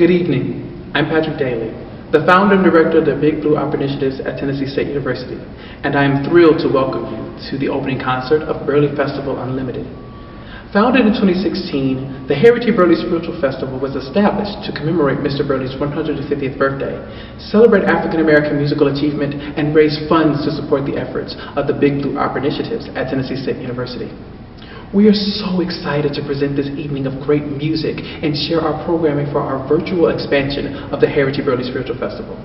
Good evening. I'm Patrick Daly, the founder and director of the Big Blue Opera Initiatives at Tennessee State University, and I am thrilled to welcome you to the opening concert of Burleigh Festival Unlimited. Founded in 2016, the Heritage Burleigh Spiritual Festival was established to commemorate Mr. Burleigh's 150th birthday, celebrate African American musical achievement, and raise funds to support the efforts of the Big Blue Opera Initiatives at Tennessee State University. We are so excited to present this evening of great music and share our programming for our virtual expansion of the Heritage Burleigh Spiritual Festival.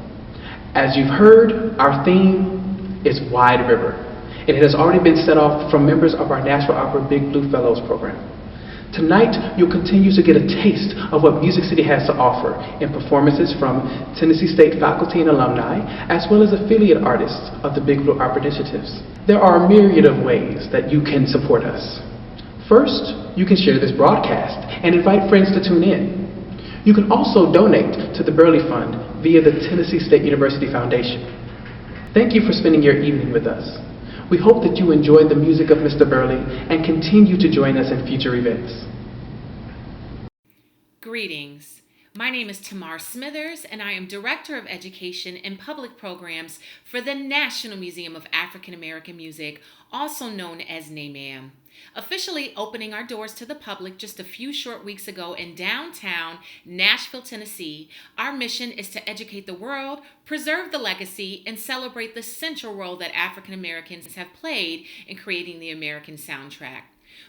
As you've heard, our theme is Wide River. It has already been set off from members of our National Opera Big Blue Fellows program. Tonight, you'll continue to get a taste of what Music City has to offer in performances from Tennessee State faculty and alumni, as well as affiliate artists of the Big Blue Opera Initiatives. There are a myriad of ways that you can support us. First, you can share this broadcast and invite friends to tune in. You can also donate to the Burleigh Fund via the Tennessee State University Foundation. Thank you for spending your evening with us. We hope that you enjoyed the music of Mr. Burleigh and continue to join us in future events. Greetings. My name is Tamar Smithers, and I am Director of Education and Public Programs for the National Museum of African American Music, also known as NAMAM. Officially opening our doors to the public just a few short weeks ago in downtown Nashville, Tennessee, our mission is to educate the world, preserve the legacy, and celebrate the central role that African Americans have played in creating the American soundtrack.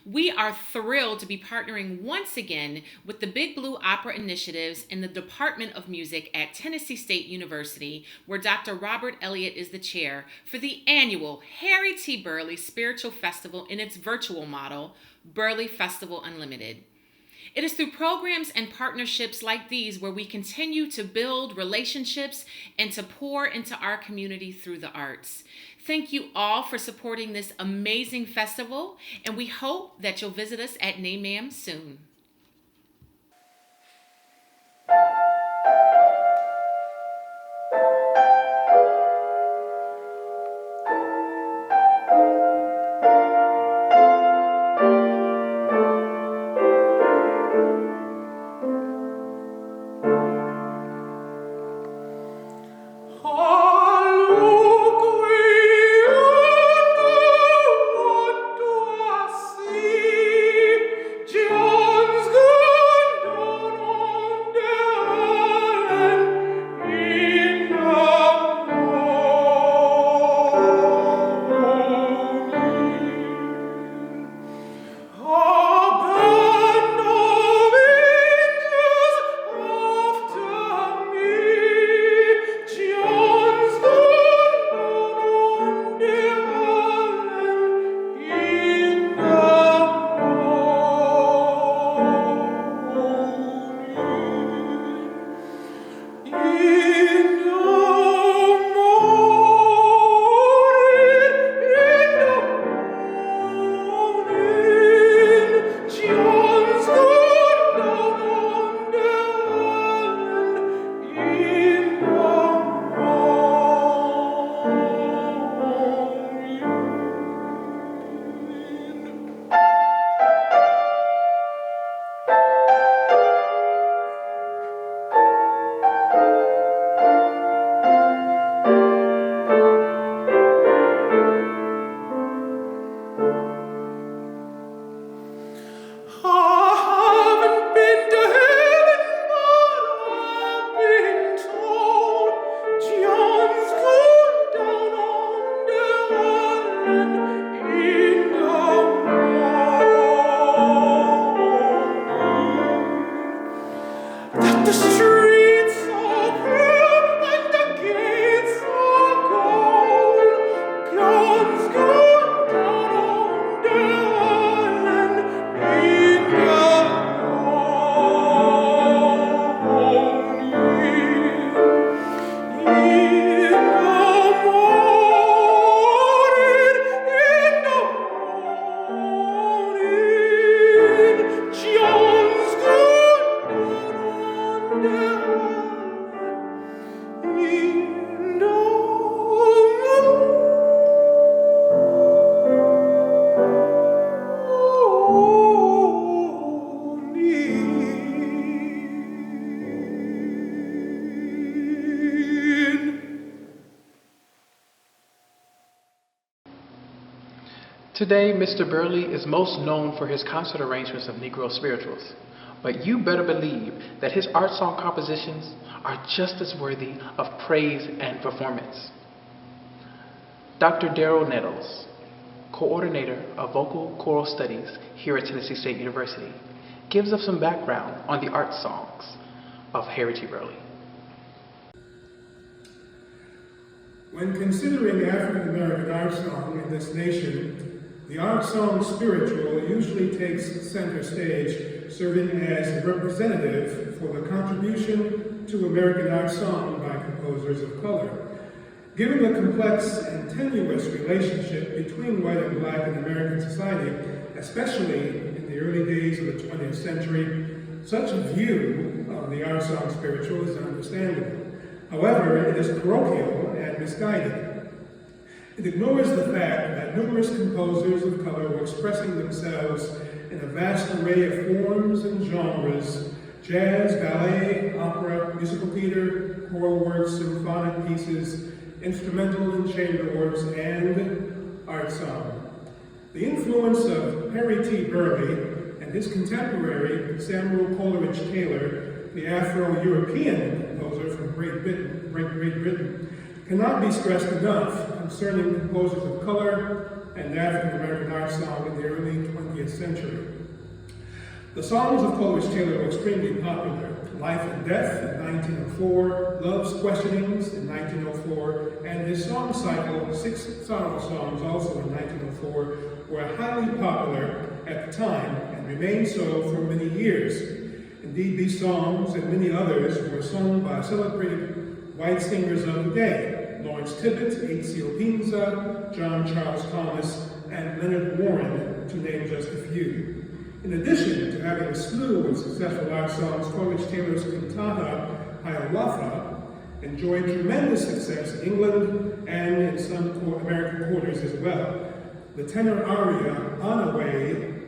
We are thrilled to be partnering once again with the Big Blue Opera Initiatives in the Department of Music at Tennessee State University, where Dr. Robert Elliott is the chair, for the annual Harry T. Burleigh Spiritual Festival in its virtual model, Burleigh Festival Unlimited. It is through programs and partnerships like these where we continue to build relationships and to pour into our community through the arts. Thank you all for supporting this amazing festival, and we hope that you'll visit us at NAMAM soon. John Today, Mr. Burleigh is most known for his concert arrangements of Negro spirituals, but you better believe that his art song compositions are just as worthy of praise and performance. Dr. Darrell Nettles, coordinator of vocal choral studies here at Tennessee State University, gives us some background on the art songs of Harry T. Burleigh. When considering African American art song in this nation, the art song spiritual usually takes center stage, serving as a representative for the contribution to American art song by composers of color. Given the complex and tenuous relationship between white and black in American society, especially in the early days of the 20th century, such a view of the art song spiritual is understandable. However, it is parochial and misguided. It ignores the fact that numerous composers of color were expressing themselves in a vast array of forms and genres: jazz, ballet, opera, musical theater, choral works, symphonic pieces, instrumental and chamber works, and art song. The influence of Harry T. Burleigh and his contemporary Samuel Coleridge Taylor, the Afro-European composer from Great Britain, cannot be stressed enough concerning composers of color and African American art song in the early 20th century. The songs of Coleridge Taylor were extremely popular. Life and Death in 1904, Love's Questionings in 1904, and his song cycle, 6 sorrow songs, also in 1904, were highly popular at the time and remained so for many years. Indeed, these songs and many others were sung by celebrated white singers of the day: Lawrence Tibbett, H.C.O. Pinza, John Charles Thomas, and Leonard Warren, to name just a few. In addition to having a slew of successful art songs, Coleridge Taylor's cantata, Hiawatha, enjoyed tremendous success in England and in some American quarters as well. The tenor aria,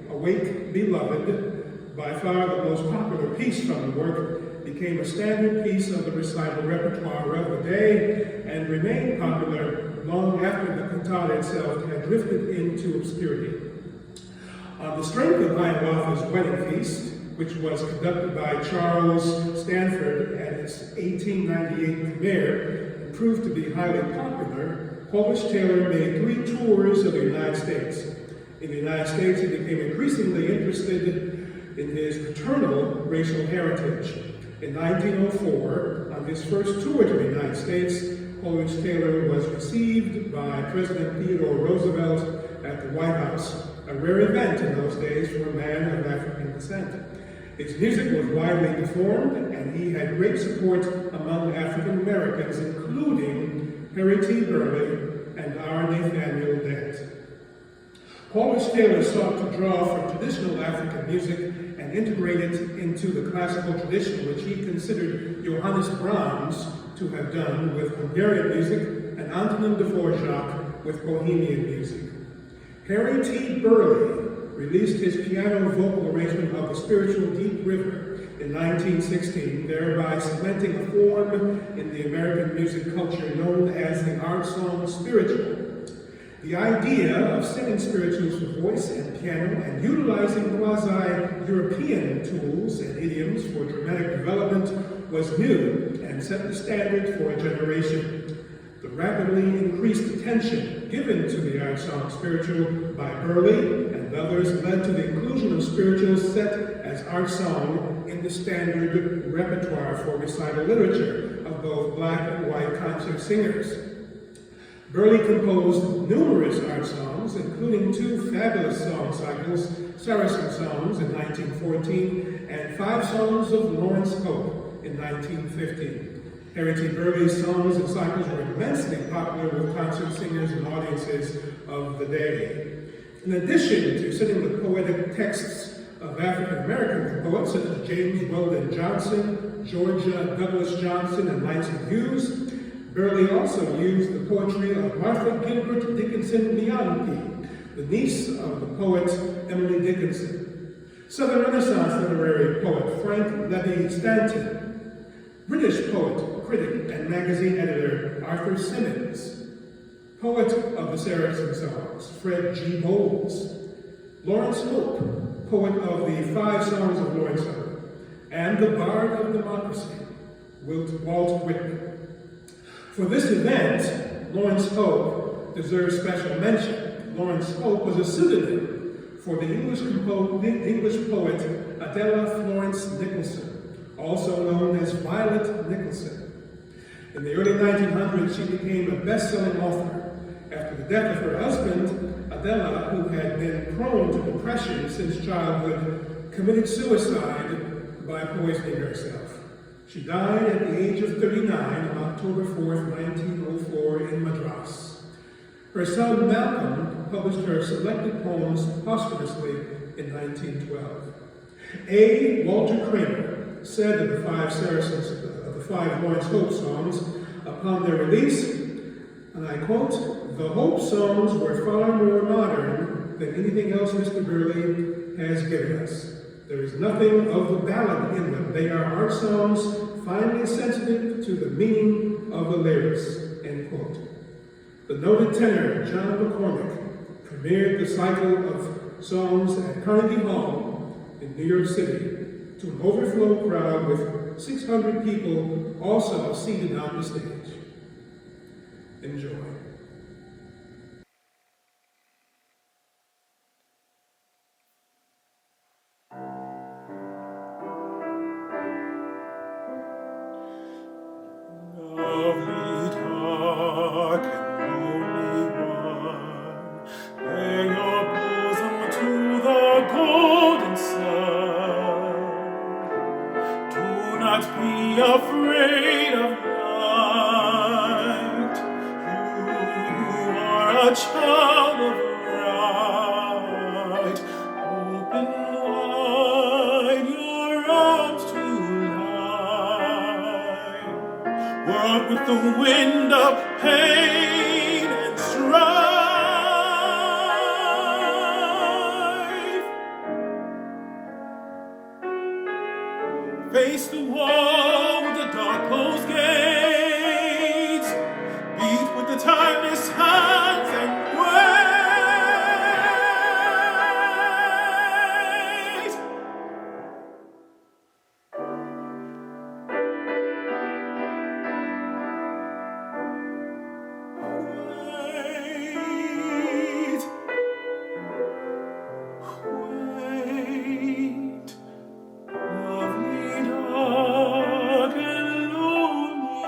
Awake, Beloved, by far the most popular piece from the work, became a standard piece of the recital repertoire of the day and remained popular long after the cantata itself had drifted into obscurity. On the strength of Hiawatha's Wedding Feast, which was conducted by Charles Stanford at its 1898 premiere and proved to be highly popular, Coleridge Taylor made 3 tours of the United States. In the United States, he became increasingly interested in his paternal racial heritage. In 1904, on his first tour to the United States, Coleridge Taylor was received by President Theodore Roosevelt at the White House, a rare event in those days for a man of African descent. His music was widely performed, and he had great support among African Americans, including Harry T. Burleigh and R. Nathaniel Dent. Coleridge Taylor sought to draw from traditional African music and integrate it into the classical tradition, which he considered Johannes Brahms to have done with Hungarian music and Antonin Dvorak with Bohemian music. Harry T. Burleigh released his piano vocal arrangement of the spiritual Deep River in 1916, thereby cementing a form in the American music culture known as the art song spiritual. The idea of singing spirituals for voice and piano and utilizing quasi-European tools and idioms for dramatic development was new and set the standard for a generation. The rapidly increased attention given to the art song spiritual by Burleigh and others led to the inclusion of spirituals set as art song in the standard repertoire for recital literature of both black and white concert singers. Burleigh composed numerous art songs, including 2 fabulous song cycles, Saracen Songs in 1914 and 5 songs of Lawrence Pope in 1915. Harry T. Burleigh's songs and cycles were immensely popular with concert singers and audiences of the day. In addition to sitting the poetic texts of African American poets such as James Weldon Johnson, Georgia Douglas Johnson, and Langston Hughes, Burleigh also used the poetry of Martha Gilbert Dickinson Bianchi, the niece of the poet Emily Dickinson, Southern Renaissance literary poet Frank Levy Stanton, British poet, critic, and magazine editor Arthur Symonds, Poet of the Saracen Songs, Fred G. Bowles. Lawrence Hope, poet of the 5 Songs of Lawrence Hope, and the Bard of Democracy, Walt Whitman. For this event, Lawrence Hope deserves special mention. Lawrence Hope was a pseudonym for the English poet Adela Florence Nicholson, also known as Violet Nicholson. In the early 1900s, she became a best-selling author. After the death of her husband, Adela, who had been prone to depression since childhood, committed suicide by poisoning herself. She died at the age of 39 on October 4th, 1904 in Madras. Her son Malcolm published her selected poems posthumously in 1912. A. Walter Kramer said of the 5 Lawrence Hope songs upon their release, and I quote, "The Hope songs were far more modern than anything else Mr. Burleigh has given us. There is nothing of the ballad in them. They are art songs finely sensitive to the meaning of the lyrics," end quote. The noted tenor John McCormick premiered the cycle of songs at Carnegie Hall in New York City to an overflow crowd with 600 people also seated on the stage. Enjoy. Lovely, dark, and lonely one, bare your bosom to the golden sun. Do not be afraid of night. You are a child of light. Open wide your arms to life. World with the wind of pain and strife. Face the wall with the dark closed gates. Beat with the timeless hands and wait. Wait. Lovely, dark, and lonely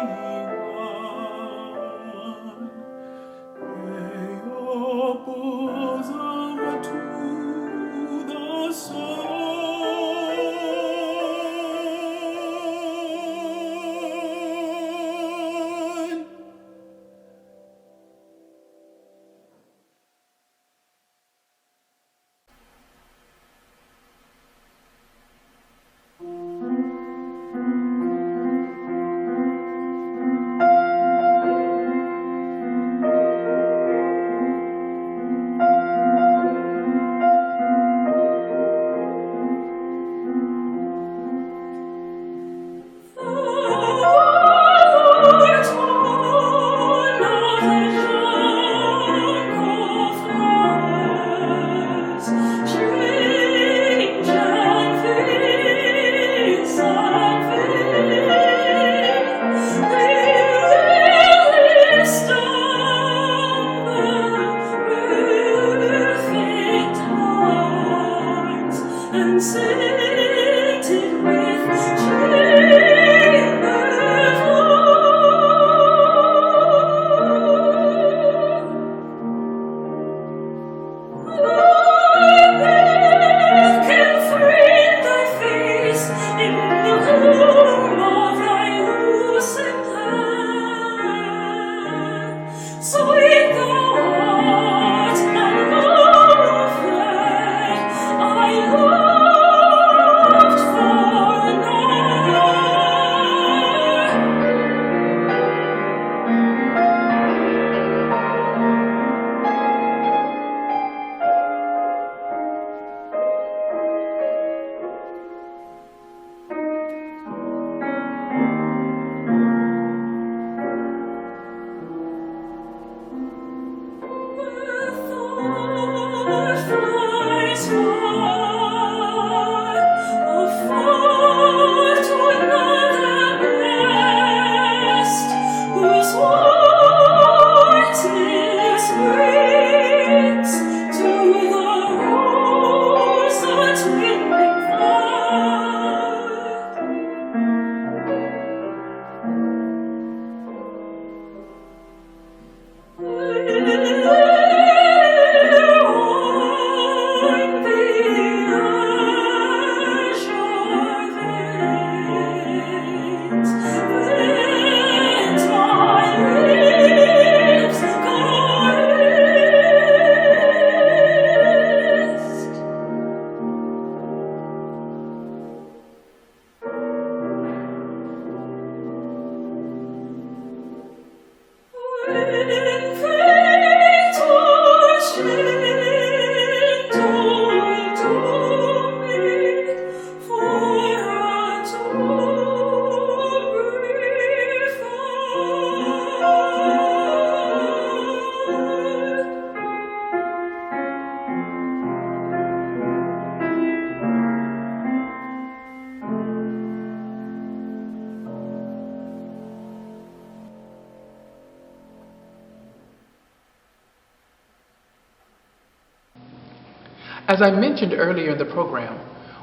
As I mentioned earlier in the program,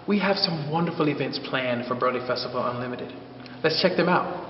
we have some wonderful events planned for Burleigh Festival Unlimited. Let's check them out.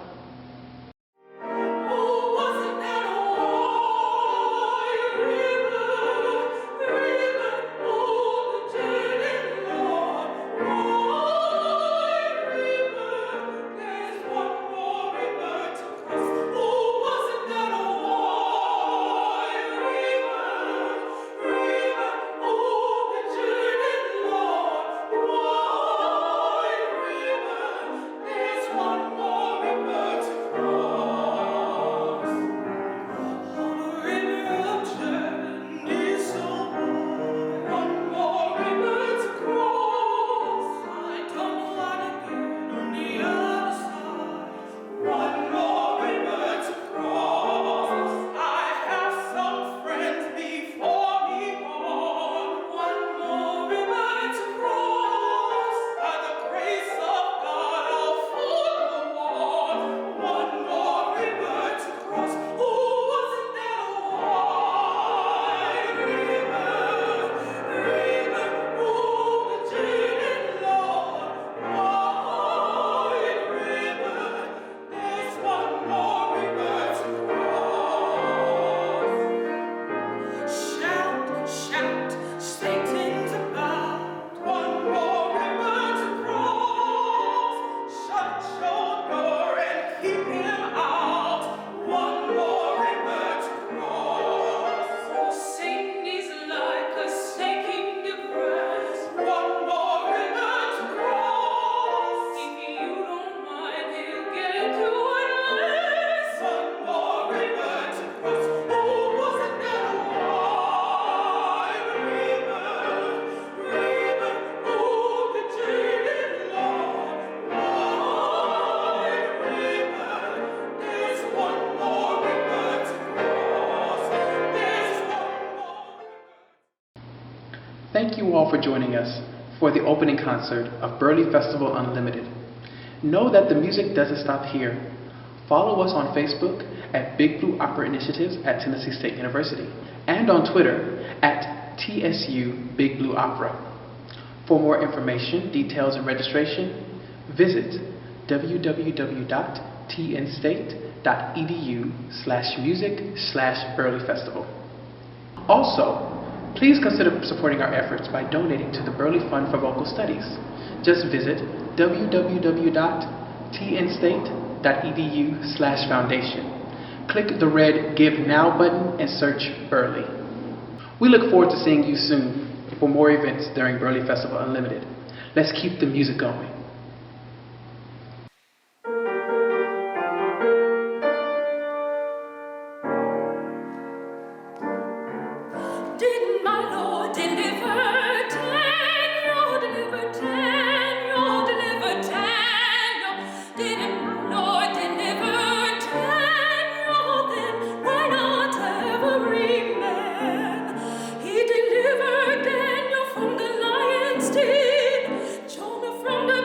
Thank you all for joining us for the opening concert of Burleigh Festival Unlimited. Know that the music doesn't stop here. Follow us on Facebook at Big Blue Opera Initiatives at Tennessee State University and on Twitter at TSU Big Blue Opera. For more information, details, and registration, visit www.tnstate.edu/music/Burleigh Festival. Also, please consider supporting our efforts by donating to the Burleigh Fund for Vocal Studies. Just visit www.tnstate.edu/foundation. Click the red Give Now button and search Burleigh. We look forward to seeing you soon for more events during Burleigh Festival Unlimited. Let's keep the music going. Did my Lord deliver Daniel? Deliver Daniel? Deliver Daniel? Did my Lord deliver Daniel? Then why not every man? He delivered Daniel from the lion's den, Jonah from the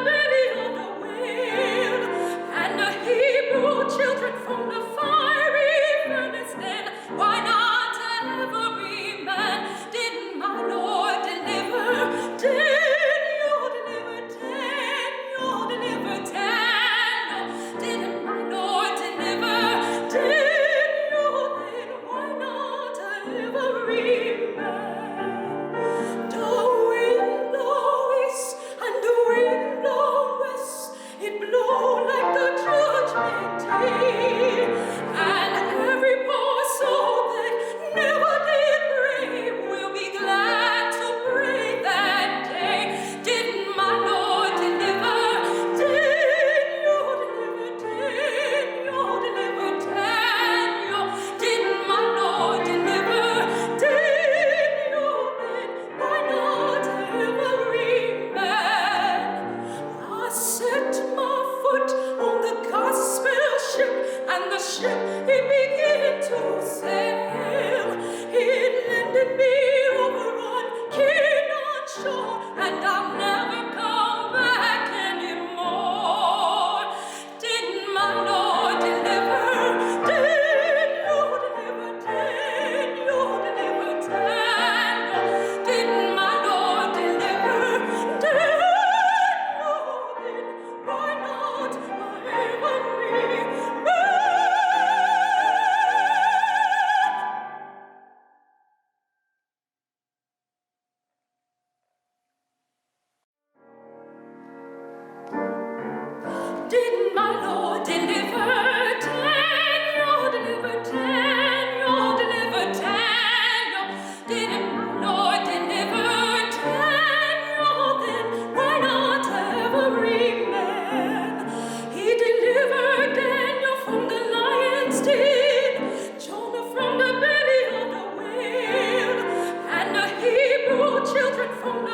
from